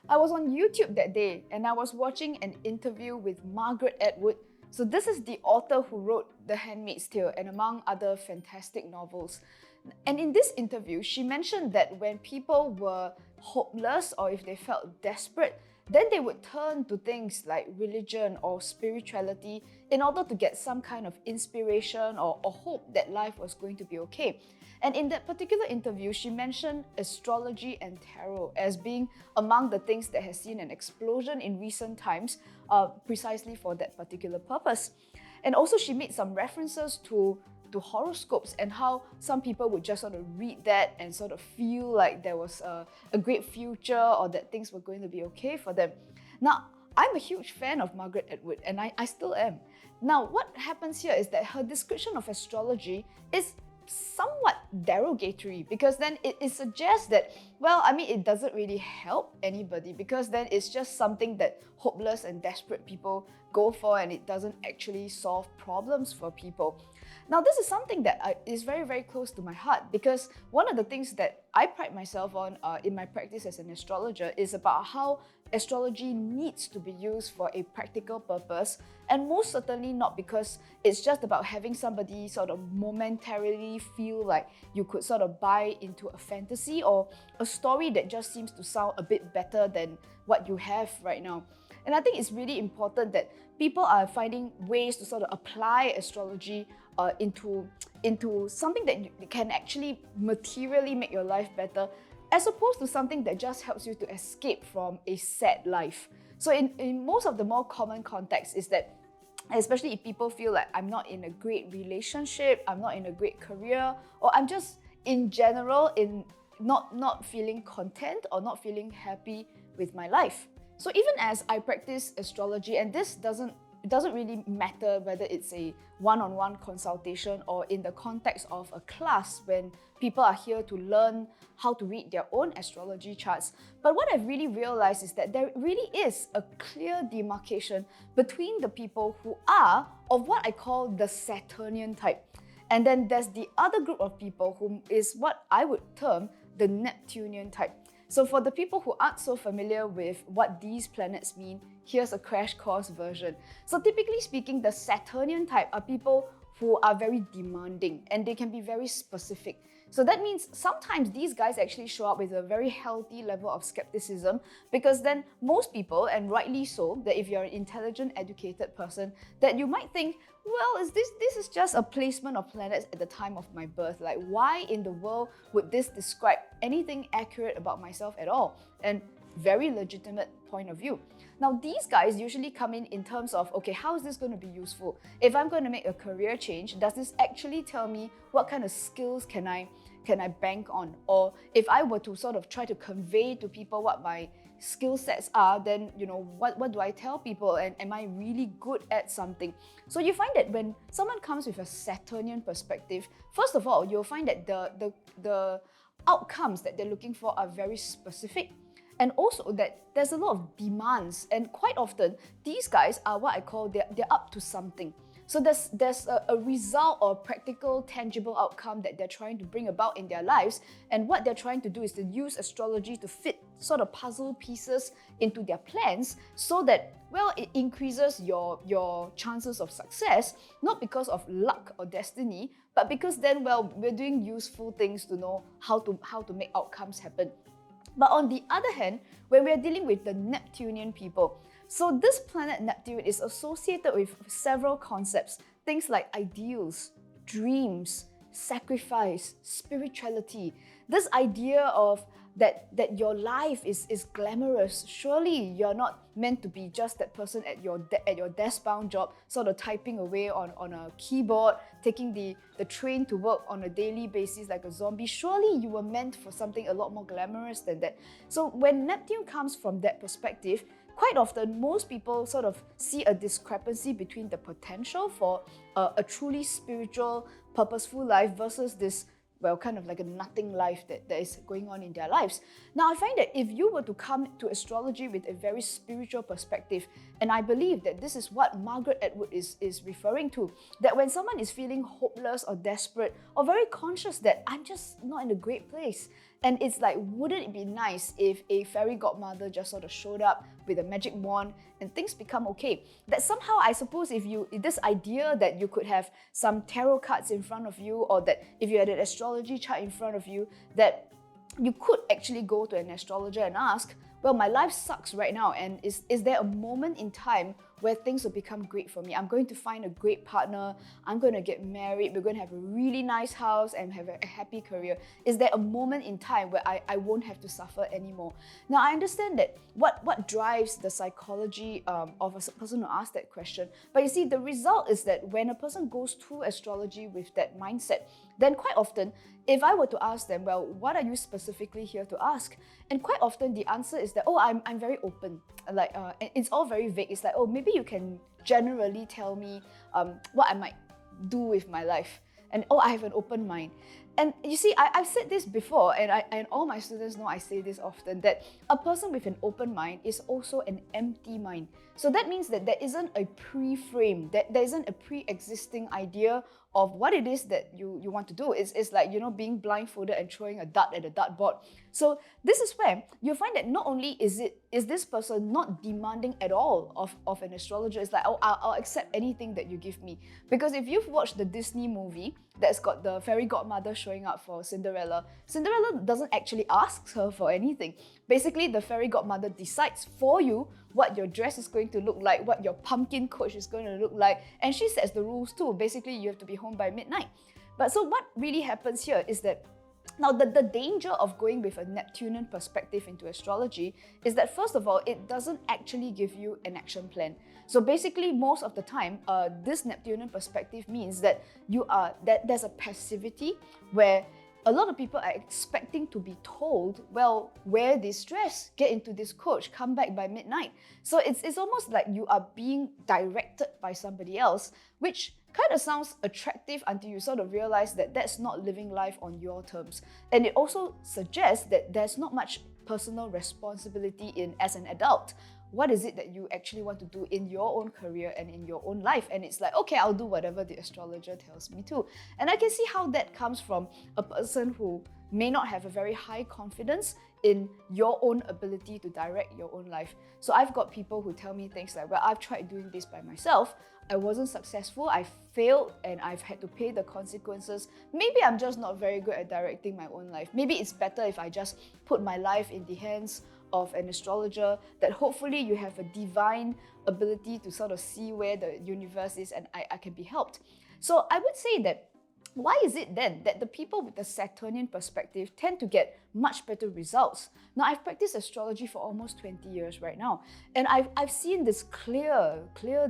I was on YouTube that day and I was watching an interview with Margaret Atwood. So this is the author who wrote The Handmaid's Tale and among other fantastic novels. And in this interview, she mentioned that when people were hopeless or if they felt desperate, then they would turn to things like religion or spirituality in order to get some kind of inspiration or hope that life was going to be okay. And in that particular interview, she mentioned astrology and tarot as being among the things that has seen an explosion in recent times, precisely for that particular purpose. And also she made some references to horoscopes and how some people would just sort of read that and sort of feel like there was a great future or that things were going to be okay for them. Now, I'm a huge fan of Margaret Edward and I still am. Now, what happens here is that her description of astrology is somewhat derogatory because then it suggests that, well, I mean, it doesn't really help anybody because then it's just something that hopeless and desperate people go for and it doesn't actually solve problems for people. Now, this is something that is very, very close to my heart because one of the things that I pride myself on in my practice as an astrologer is about how astrology needs to be used for a practical purpose, and most certainly not because it's just about having somebody sort of momentarily feel like you could sort of buy into a fantasy or a story that just seems to sound a bit better than what you have right now. And I think it's really important that people are finding ways to sort of apply astrology into something that can actually materially make your life better, as opposed to something that just helps you to escape from a sad life. So in most of the more common contexts is that, especially if people feel like I'm not in a great relationship, I'm not in a great career, or I'm just in general in not feeling content or not feeling happy with my life. So even as I practice astrology, and this doesn't really matter whether it's a one-on-one consultation or in the context of a class when people are here to learn how to read their own astrology charts. But what I've really realized is that there really is a clear demarcation between the people who are of what I call the Saturnian type. And then there's the other group of people who is what I would term the Neptunian type. So for the people who aren't so familiar with what these planets mean, here's a crash course version. So typically speaking, the Saturnian type are people who are very demanding and they can be very specific. So that means sometimes these guys actually show up with a very healthy level of skepticism because then most people, and rightly so, that if you're an intelligent, educated person, that you might think, well, this is just a placement of planets at the time of my birth. Like, why in the world would this describe anything accurate about myself at all? And very legitimate point of view. Now, these guys usually come in terms of, okay, how is this going to be useful? If I'm going to make a career change, does this actually tell me what kind of skills can I bank on? Or if I were to sort of try to convey to people what my skill sets are, then, you know, what do I tell people? And am I really good at something? So you find that when someone comes with a Saturnian perspective, first of all, you'll find that the outcomes that they're looking for are very specific. And also that there's a lot of demands, and quite often these guys are what I call they're up to something. So there's a result or practical, tangible outcome that they're trying to bring about in their lives, and what they're trying to do is to use astrology to fit sort of puzzle pieces into their plans so that, well, it increases your chances of success, not because of luck or destiny, but because then, well, we're doing useful things to know how to make outcomes happen. But on the other hand, when we're dealing with the Neptunian people, so this planet Neptune is associated with several concepts, things like ideals, dreams, sacrifice, spirituality. This idea of that your life is glamorous. Surely you're not meant to be just that person at your desk-bound job, sort of typing away on a keyboard, taking the train to work on a daily basis like a zombie. Surely you were meant for something a lot more glamorous than that. So when Neptune comes from that perspective, quite often most people sort of see a discrepancy between the potential for a truly spiritual, purposeful life versus this, well, kind of like a nothing life that is going on in their lives. Now, I find that if you were to come to astrology with a very spiritual perspective, and I believe that this is what Margaret Edward is referring to, that when someone is feeling hopeless or desperate or very conscious that I'm just not in a great place, And it's like, wouldn't it be nice if a fairy godmother just sort of showed up with a magic wand and things become okay? That somehow, I suppose, if this idea that you could have some tarot cards in front of you, or that if you had an astrology chart in front of you, that you could actually go to an astrologer and ask, well, my life sucks right now, and is there a moment in time where things will become great for me? I'm going to find a great partner, I'm going to get married, we're going to have a really nice house and have a happy career. Is there a moment in time where I won't have to suffer anymore? Now, I understand that what drives the psychology of a person who asks that question, but you see, the result is that when a person goes through astrology with that mindset, then quite often, if I were to ask them, well, what are you specifically here to ask? And quite often the answer is that, oh, I'm very open. Like, it's all very vague. It's like, oh, maybe you can generally tell me what I might do with my life. And oh, I have an open mind. And you see, I've said this before, and all my students know I say this often, that a person with an open mind is also an empty mind. So that means that there isn't a pre-frame, that there isn't a pre-existing idea of what it is that you want to do. It's like, being blindfolded and throwing a dart at a dartboard. So this is where you find that not only is this person not demanding at all of an astrologer, it's like, oh, I'll accept anything that you give me. Because if you've watched the Disney movie that's got the fairy godmother showing up for Cinderella, Cinderella doesn't actually ask her for anything. Basically, the fairy godmother decides for you what your dress is going to look like, what your pumpkin coach is going to look like, and she sets the rules too. Basically, you have to be home by midnight. But so what really happens here is that now, the danger of going with a Neptunian perspective into astrology is that, first of all, it doesn't actually give you an action plan. So basically, most of the time, this Neptunian perspective means that there's a passivity where a lot of people are expecting to be told, well, wear this dress, get into this coach, come back by midnight. So it's almost like you are being directed by somebody else, which kind of sounds attractive until you sort of realize that that's not living life on your terms. And it also suggests that there's not much personal responsibility in as an adult. What is it that you actually want to do in your own career and in your own life? And it's like, okay, I'll do whatever the astrologer tells me to. And I can see how that comes from a person who may not have a very high confidence in your own ability to direct your own life. So I've got people who tell me things like, well, I've tried doing this by myself, I wasn't successful, I failed, and I've had to pay the consequences. Maybe I'm just not very good at directing my own life. Maybe it's better if I just put my life in the hands of an astrologer, that hopefully you have a divine ability to sort of see where the universe is, and I can be helped. So I would say that, why is it then that the people with the Saturnian perspective tend to get much better results? Now, I've practiced astrology for almost 20 years right now, and I've seen this clear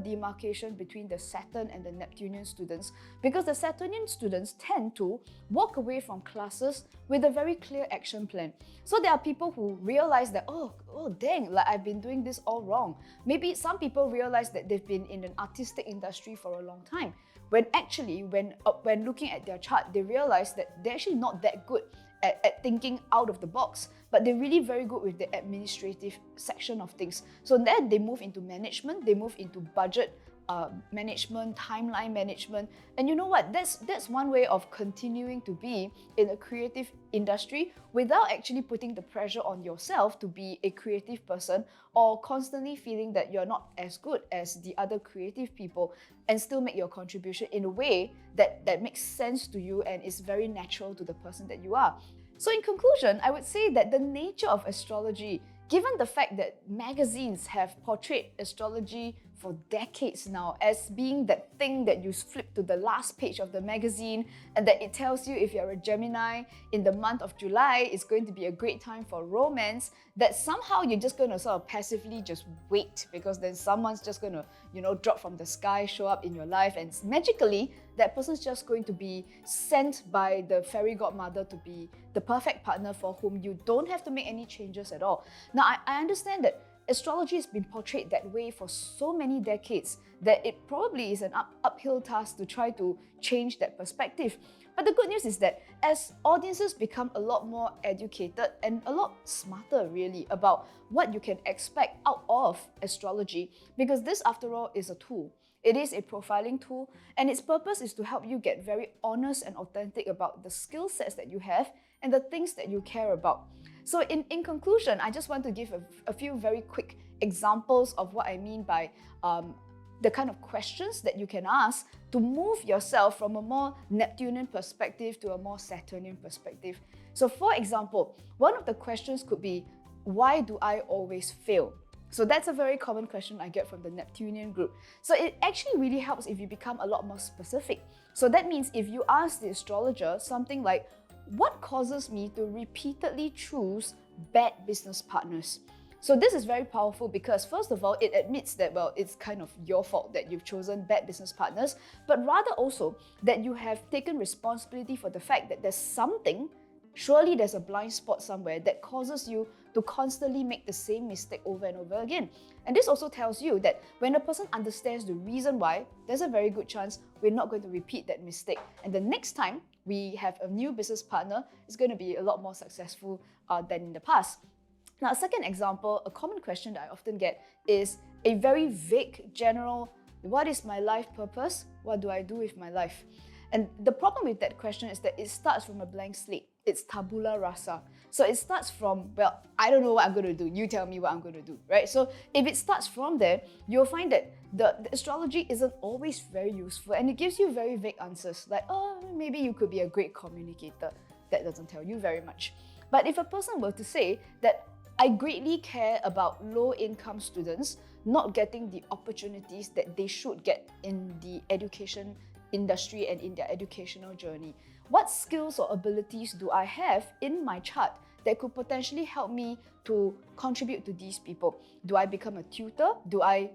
demarcation between the Saturn and the Neptunian students, because the Saturnian students tend to walk away from classes with a very clear action plan. So there are people who realize that, oh dang, like I've been doing this all wrong. Maybe some people realize that they've been in an artistic industry for a long time, when actually, when looking at their chart, they realize that they're actually not that good at thinking out of the box, but they're really very good with the administrative section of things. So then they move into management, they move into budget management, timeline management. And you know what? That's one way of continuing to be in a creative industry without actually putting the pressure on yourself to be a creative person, or constantly feeling that you're not as good as the other creative people, and still make your contribution in a way that makes sense to you and is very natural to the person that you are. So in conclusion, I would say that the nature of astrology, given the fact that magazines have portrayed astrology for decades now as being that thing that you flip to the last page of the magazine, and that it tells you if you're a Gemini, in the month of July, it's going to be a great time for romance, that somehow you're just going to sort of passively just wait, because then someone's just going to, drop from the sky, show up in your life, and magically, that person's just going to be sent by the fairy godmother to be the perfect partner for whom you don't have to make any changes at all. Now, I understand that astrology has been portrayed that way for so many decades that it probably is an uphill task to try to change that perspective. But the good news is that as audiences become a lot more educated and a lot smarter really about what you can expect out of astrology, because this after all is a tool. It is a profiling tool, and its purpose is to help you get very honest and authentic about the skill sets that you have and the things that you care about. So in conclusion, I just want to give a few very quick examples of what I mean by the kind of questions that you can ask to move yourself from a more Neptunian perspective to a more Saturnian perspective. So for example, one of the questions could be, why do I always fail? So that's a very common question I get from the Neptunian group. So it actually really helps if you become a lot more specific. So that means if you ask the astrologer something like, what causes me to repeatedly choose bad business partners? So this is very powerful because first of all, it admits that, well, it's kind of your fault that you've chosen bad business partners, but rather also that you have taken responsibility for the fact that there's something, surely there's a blind spot somewhere that causes you to constantly make the same mistake over and over again. And this also tells you that when a person understands the reason why, there's a very good chance we're not going to repeat that mistake. And the next time we have a new business partner, it's going to be a lot more successful than in the past. Now, a second example, a common question that I often get is a very vague, general, what is my life purpose? What do I do with my life? And the problem with that question is that it starts from a blank slate. It's tabula rasa. So it starts from, well, I don't know what I'm going to do. You tell me what I'm going to do, right? So if it starts from there, you'll find that the astrology isn't always very useful and it gives you very vague answers like, oh, maybe you could be a great communicator. That doesn't tell you very much. But if a person were to say that I greatly care about low-income students not getting the opportunities that they should get in the education industry and in their educational journey, what skills or abilities do I have in my chart that could potentially help me to contribute to these people? Do I become a tutor? Do I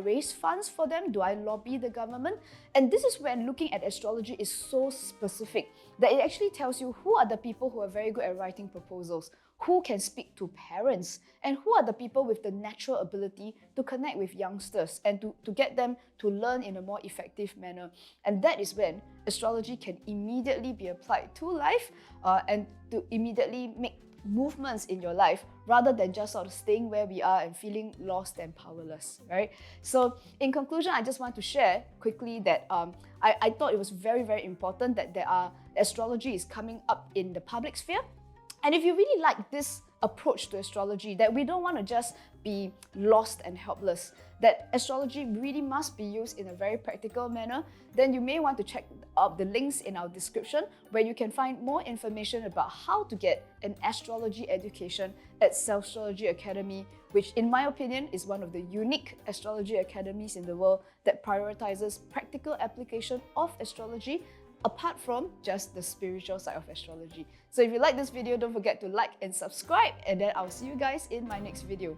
raise funds for them? Do I lobby the government? And this is when looking at astrology is so specific that it actually tells you who are the people who are very good at writing proposals, who can speak to parents, and who are the people with the natural ability to connect with youngsters and to get them to learn in a more effective manner. And that is when astrology can immediately be applied to life and to immediately make movements in your life rather than just sort of staying where we are and feeling lost and powerless, right? So in conclusion, I just want to share quickly that I thought it was very, very important that astrology is coming up in the public sphere. And if you really like this approach to astrology, that we don't want to just be lost and helpless, that astrology really must be used in a very practical manner, then you may want to check out the links in our description where you can find more information about how to get an astrology education at Psychological Academy, which in my opinion is one of the unique astrology academies in the world that prioritizes practical application of astrology apart from just the spiritual side of astrology. So if you like this video, don't forget to like and subscribe, and then I'll see you guys in my next video.